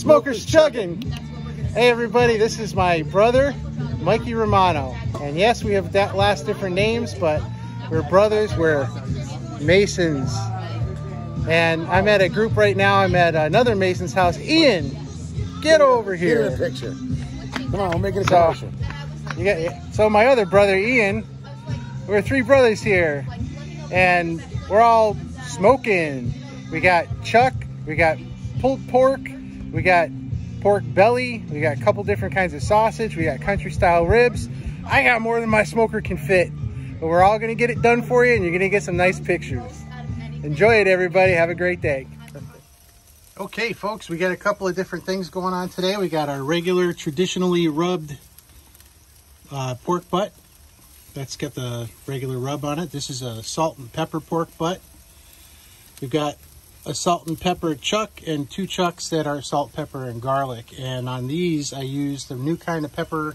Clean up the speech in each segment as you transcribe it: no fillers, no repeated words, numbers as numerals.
Smokers chugging. Hey everybody, this is my brother, Mikey Romano. And yes, we have that last different names, but we're brothers, we're Masons. And I'm at a group right now. I'm at another Mason's house. Ian, get over here. Get in a picture. Come on, we'll make it a picture. So my other brother, Ian, we're three brothers here. And we're all smoking. We got chuck, we got pulled pork, we got pork belly, we got a couple different kinds of sausage, we got country style ribs. I got more than my smoker can fit. But we're all gonna get it done for you and you're gonna get some nice pictures. Enjoy it, everybody. Have a great day. Okay, folks, we got a couple of different things going on today. We got our regular, traditionally rubbed pork butt. That's got the regular rub on it. This is a salt and pepper pork butt. We've got a salt and pepper chuck and two chucks that are salt, pepper, and garlic. And on these, I used the new kind of pepper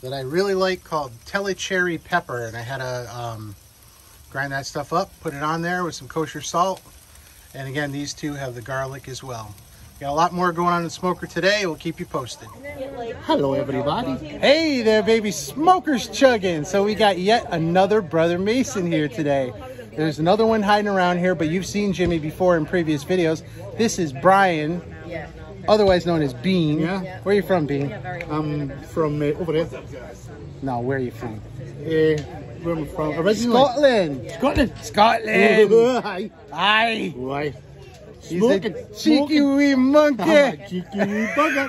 that I really like called Telecherry pepper. And I had to grind that stuff up, put it on there with some kosher salt. And again, these two have the garlic as well. Got a lot more going on in the smoker today. We'll keep you posted. Hello, everybody. Hey there, baby. Smokers chugging. So we got yet another Brother Mason here today. There's another one hiding around here, but you've seen Jimmy before in previous videos. This is Brian, otherwise known as Bean. Yeah. Where are you from, Bean? I'm from over there. No, where are you from? Where am I from? Originally. Scotland. Scotland. Scotland. Aye. Aye. Why? He's a cheeky wee monkey. I'm a cheeky wee bugger.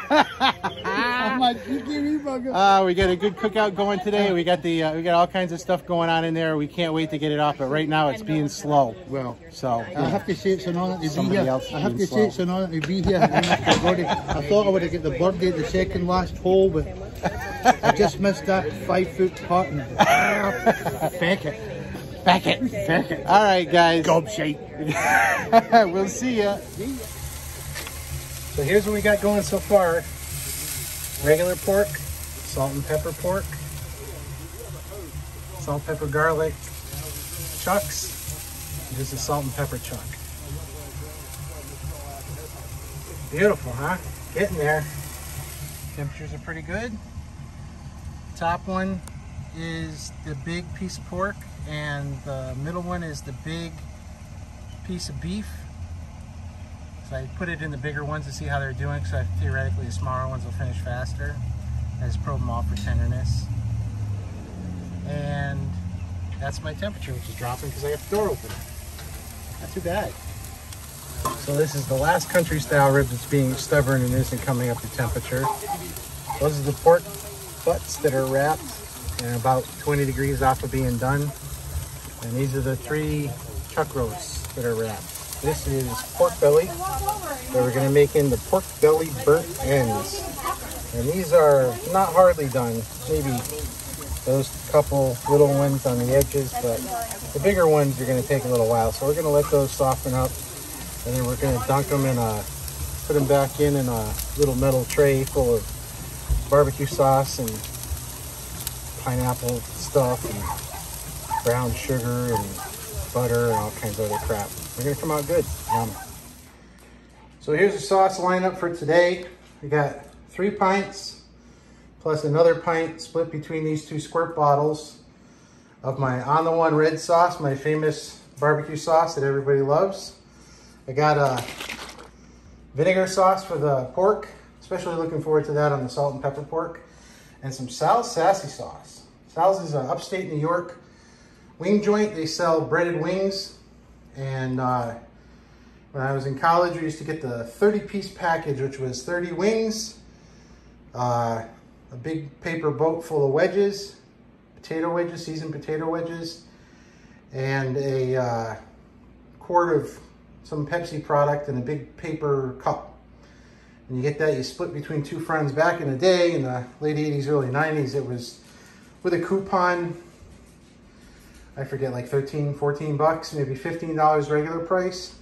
I'm a cheeky wee bugger. We got a good cookout going today. We got we got all kinds of stuff going on in there. We can't wait to get it off, but right now it's being slow. Well, so I have to say it's an honour to be somebody here. else I have to slow. say it's an honour to be here. I thought I would have got the birdie at the second last hole, but I just missed that 5-foot putt. Feck it. Back it. Back it. All right, guys. Gobshite. We'll see ya. So here's what we got going so far. Regular pork, salt and pepper pork, salt, pepper, garlic chucks. This is salt and pepper chuck. Beautiful, huh? Getting there. Temperatures are pretty good. Top one is the big piece of pork, and the middle one is the big piece of beef. So I put it in the bigger ones to see how they're doing, because theoretically the smaller ones will finish faster. I just probe them all for tenderness. And that's my temperature, which is dropping because I got the door open. Not too bad. So this is the last country style rib that's being stubborn and isn't coming up to temperature. Those are the pork butts that are wrapped and about 20 degrees off of being done. And these are the 3 chuck roasts that are wrapped. This is pork belly that we're going to make into pork belly burnt ends. And these are not hardly done. Maybe those couple little ones on the edges, but the bigger ones are going to take a little while. So we're going to let those soften up, and then we're going to dunk them in put them back in a little metal tray full of barbecue sauce and pineapple stuff and brown sugar and butter and all kinds of other crap. They're gonna come out good. Yum. So here's the sauce lineup for today. We got 3 pints plus another pint split between these 2 squirt bottles of my On the One red sauce, my famous barbecue sauce that everybody loves. I got a vinegar sauce for the pork, especially looking forward to that on the salt and pepper pork, and some Sal's Sassy sauce. Sal's is an upstate New York wing joint. They sell breaded wings, and when I was in college, we used to get the 30-piece package, which was 30 wings, a big paper boat full of wedges, potato wedges, seasoned potato wedges, and a quart of some Pepsi product in a big paper cup. And you get that, you split between 2 friends. Back in the day, in the late 80s, early 90s, it was with a coupon, I forget, like 13, 14 bucks, maybe $15 regular price.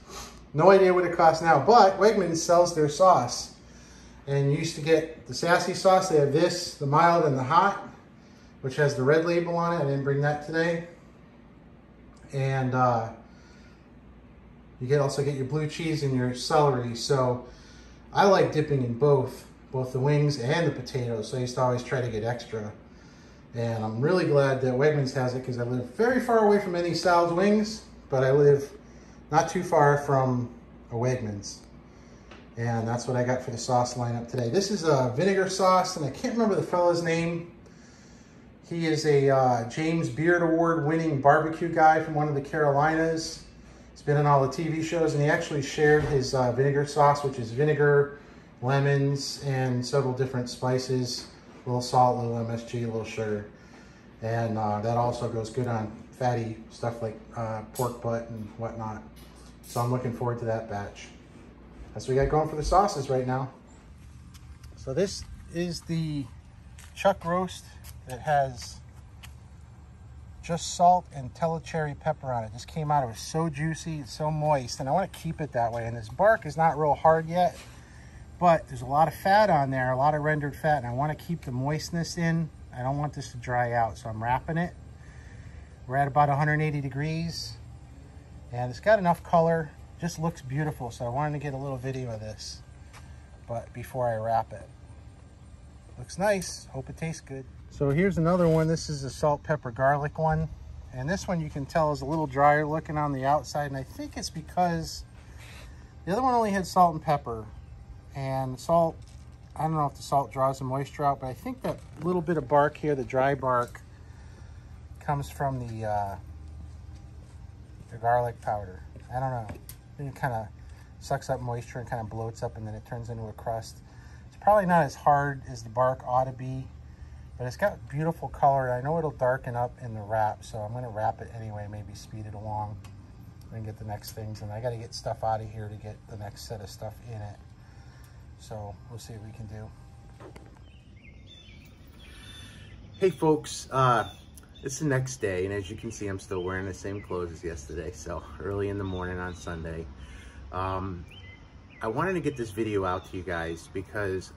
No idea what it costs now, but Wegmans sells their sauce. And you used to get the sassy sauce. They have this, the mild and the hot, which has the red label on it. I didn't bring that today. And you also get your blue cheese and your celery. So I like dipping in both the wings and the potatoes, so I used to always try to get extra. And I'm really glad that Wegmans has it, because I live very far away from any Sal's Wings, but I live not too far from a Wegmans. And that's what I got for the sauce lineup today. This is a vinegar sauce, and I can't remember the fella's name. He is a James Beard Award winning barbecue guy from one of the Carolinas. He's been in all the TV shows, and he actually shared his vinegar sauce, which is vinegar, lemons, and several different spices, a little salt, a little MSG, a little sugar. And that also goes good on fatty stuff like pork butt and whatnot. So I'm looking forward to that batch. That's what we got going for the sauces right now. So this is the chuck roast that has just salt and telecherry pepper on it. Just came out, it was so juicy, it's so moist, and I want to keep it that way. And this bark is not real hard yet, but there's a lot of fat on there, a lot of rendered fat, and I want to keep the moistness in. I don't want this to dry out, so I'm wrapping it. We're at about 180 degrees, and it's got enough color, just looks beautiful, so I wanted to get a little video of this, but before I wrap it. Looks nice, hope it tastes good. So here's another one. This is a salt, pepper, garlic one. And this one you can tell is a little drier looking on the outside. And I think it's because the other one only had salt and pepper. And salt, I don't know if the salt draws the moisture out, but I think that little bit of bark here, the dry bark, comes from the garlic powder. I don't know. It kind of sucks up moisture and kind of bloats up, and then it turns into a crust. It's probably not as hard as the bark ought to be, but it's got beautiful color. I know it'll darken up in the wrap, so I'm going to wrap it anyway, maybe speed it along and get the next things. And I got to get stuff out of here to get the next set of stuff in it. So we'll see what we can do. Hey folks, it's the next day, and as you can see, I'm still wearing the same clothes as yesterday, so early in the morning on Sunday. I wanted to get this video out to you guys because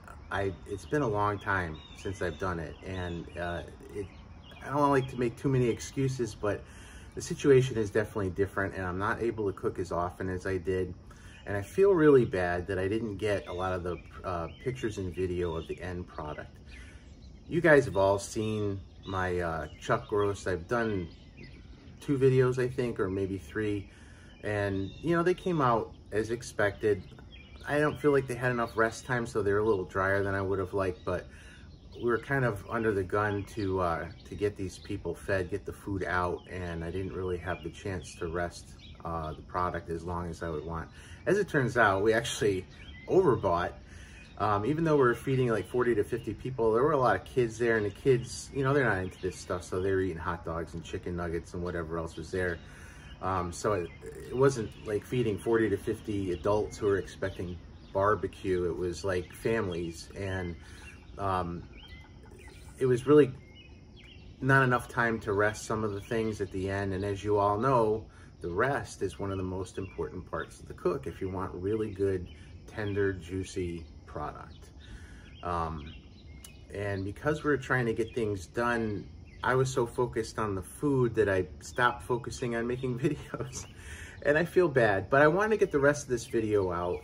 it's been a long time since I've done it, and I don't like to make too many excuses, but the situation is definitely different, and I'm not able to cook as often as I did, and I feel really bad that I didn't get a lot of the pictures and video of the end product. You guys have all seen my chuck roast. I've done 2 videos, I think, or maybe 3, and you know, they came out as expected. I don't feel like they had enough rest time, so they're a little drier than I would have liked, but we were kind of under the gun to get these people fed, get the food out, and I didn't really have the chance to rest the product as long as I would want. As it turns out, we actually overbought. Even though we were feeding like 40 to 50 people, there were a lot of kids there, and the kids, you know, they're not into this stuff, so they were eating hot dogs and chicken nuggets and whatever else was there. So it wasn't like feeding 40 to 50 adults who were expecting barbecue. It was like families, and it was really not enough time to rest some of the things at the end. And as you all know, the rest is one of the most important parts of the cook if you want really good, tender, juicy product. And because we're trying to get things done, I was so focused on the food that I stopped focusing on making videos. And I feel bad, but I wanted to get the rest of this video out,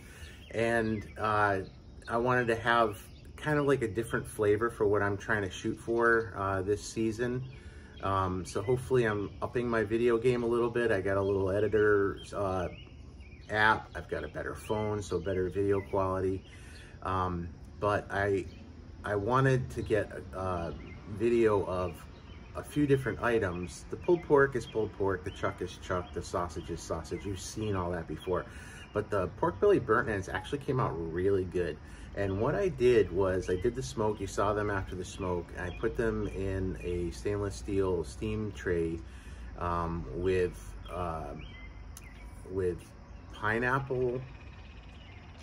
and I wanted to have kind of like a different flavor for what I'm trying to shoot for this season. So hopefully I'm upping my video game a little bit. I got a little editor app. I've got a better phone, so better video quality. But I wanted to get a video of a few different items. The pulled pork is pulled pork, the chuck is chuck, the sausage is sausage. You've seen all that before. But the pork belly burnt ends actually came out really good. And what I did was I did the smoke. You saw them after the smoke. I put them in a stainless steel steam tray with pineapple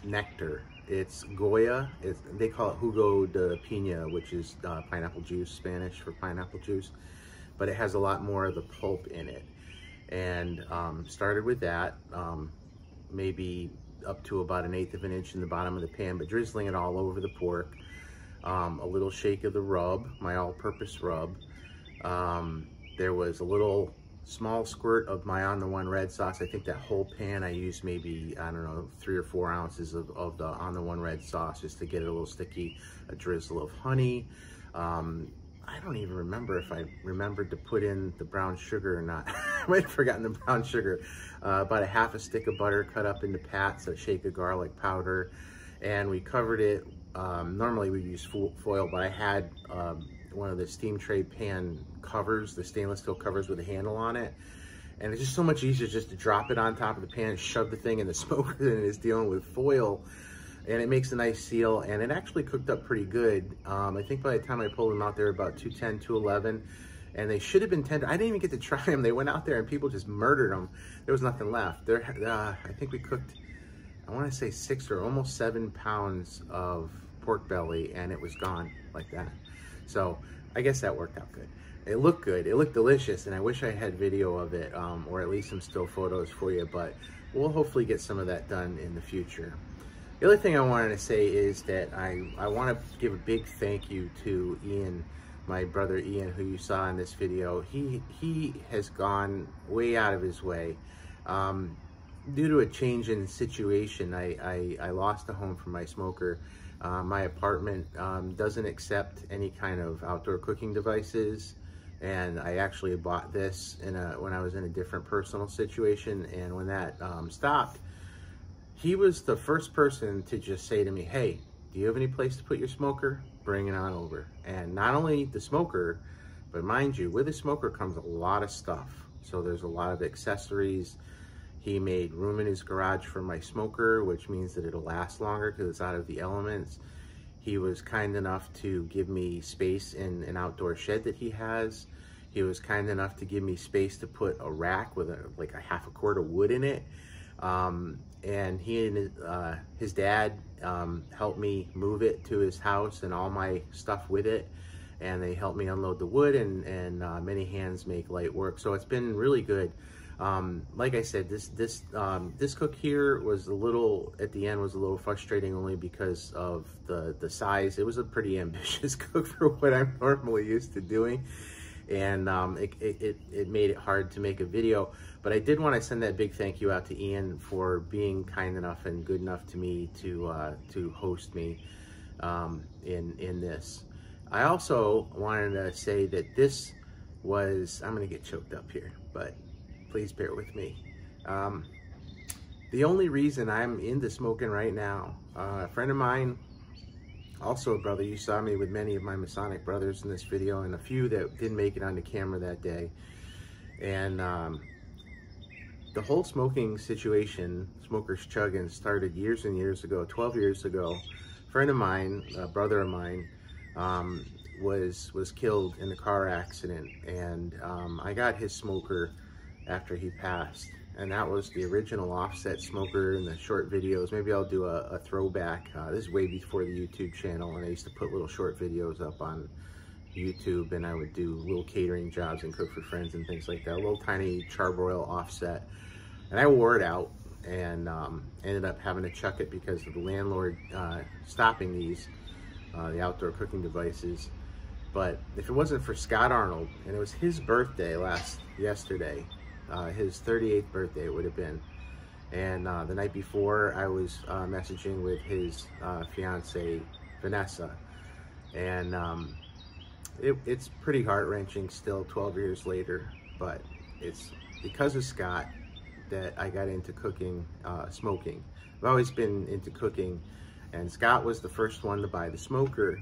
nectar. It's Goya. They call it jugo de piña, which is pineapple juice, Spanish for pineapple juice. But it has a lot more of the pulp in it. And started with that, maybe up to about 1/8 of an inch in the bottom of the pan, but drizzling it all over the pork. A little shake of the rub, my all-purpose rub. There was a little small squirt of my On the One red sauce. I think that whole pan I used maybe, I don't know, 3 or 4 ounces of the On the One red sauce just to get it a little sticky. A drizzle of honey. I don't even remember if I remembered to put in the brown sugar or not. I might have forgotten the brown sugar. About a half a stick of butter cut up into pats, a shake of garlic powder, and we covered it. Normally we use foil, but I had one of the steam tray pan covers, the stainless steel covers with a handle on it. And it's just so much easier just to drop it on top of the pan and shove the thing in the smoker than it is dealing with foil. And it makes a nice seal, and it actually cooked up pretty good. I think by the time I pulled them out, they were about 210, 211, and they should have been tender. I didn't even get to try them. They went out there and people just murdered them. There was nothing left. I think we cooked, I want to say 6 or almost 7 pounds of pork belly, and it was gone like that. So I guess that worked out good. It looked good. It looked delicious, and I wish I had video of it, or at least some still photos for you, but we'll hopefully get some of that done in the future. The other thing I wanted to say is that I want to give a big thank you to Ian, my brother Ian, who you saw in this video. He has gone way out of his way. Due to a change in situation, I lost a home for my smoker. My apartment doesn't accept any kind of outdoor cooking devices, and I actually bought this when I was in a different personal situation, and when that stopped, he was the first person to just say to me, hey, do you have any place to put your smoker? Bring it on over. And not only the smoker, but mind you, with the smoker comes a lot of stuff. So there's a lot of accessories. He made room in his garage for my smoker, which means that it'll last longer because it's out of the elements. He was kind enough to give me space in an outdoor shed that he has. He was kind enough to give me space to put a rack with like a half a cord of wood in it. And he and his dad helped me move it to his house and all my stuff with it, and they helped me unload the wood, and many hands make light work. So it's been really good. Like I said, this cook here was a little, at the end, was a little frustrating only because of the size. It was a pretty ambitious cook for what I'm normally used to doing, and it made it hard to make a video. But I did want to send that big thank you out to Ian for being kind enough and good enough to me to host me in this. I also wanted to say that this was, I'm going to get choked up here, but please bear with me. The only reason I'm into smoking right now, a friend of mine, also a brother, you saw me with many of my Masonic brothers in this video, and a few that didn't make it onto camera that day. And the whole smoking situation, smokers chugging, started years and years ago, 12 years ago. A friend of mine, a brother of mine, was killed in a car accident, and I got his smoker after he passed, and that was the original offset smoker in the short videos. Maybe I'll do a throwback. This is way before the YouTube channel, and I used to put little short videos up on YouTube, and I would do little catering jobs and cook for friends and things like that. A little tiny charbroil offset, and I wore it out and ended up having to chuck it because of the landlord stopping these the outdoor cooking devices. But if it wasn't for Scott Arnold, and it was his birthday yesterday, his 38th birthday it would have been, and the night before I was messaging with his fiance Vanessa, and it's pretty heart-wrenching still 12 years later, but it's because of Scott that I got into cooking, smoking. I've always been into cooking, and Scott was the first one to buy the smoker,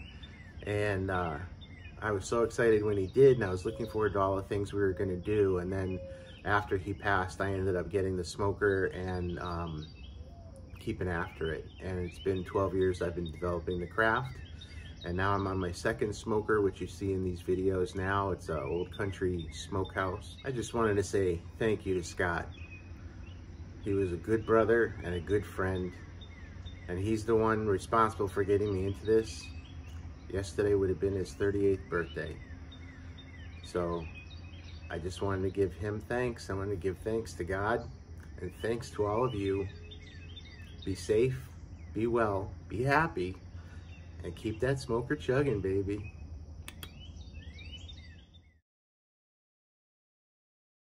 and I was so excited when he did, and I was looking forward to all the things we were going to do. And then after he passed, I ended up getting the smoker and keeping after it. And it's been 12 years I've been developing the craft, and now I'm on my second smoker, which you see in these videos now. It's an Old Country Smokehouse. I just wanted to say thank you to Scott. He was a good brother and a good friend, and he's the one responsible for getting me into this. Yesterday would have been his 38th birthday. So I just wanted to give him thanks. I wanted to give thanks to God, and thanks to all of you. Be safe, be well, be happy, and keep that smoker chugging, baby.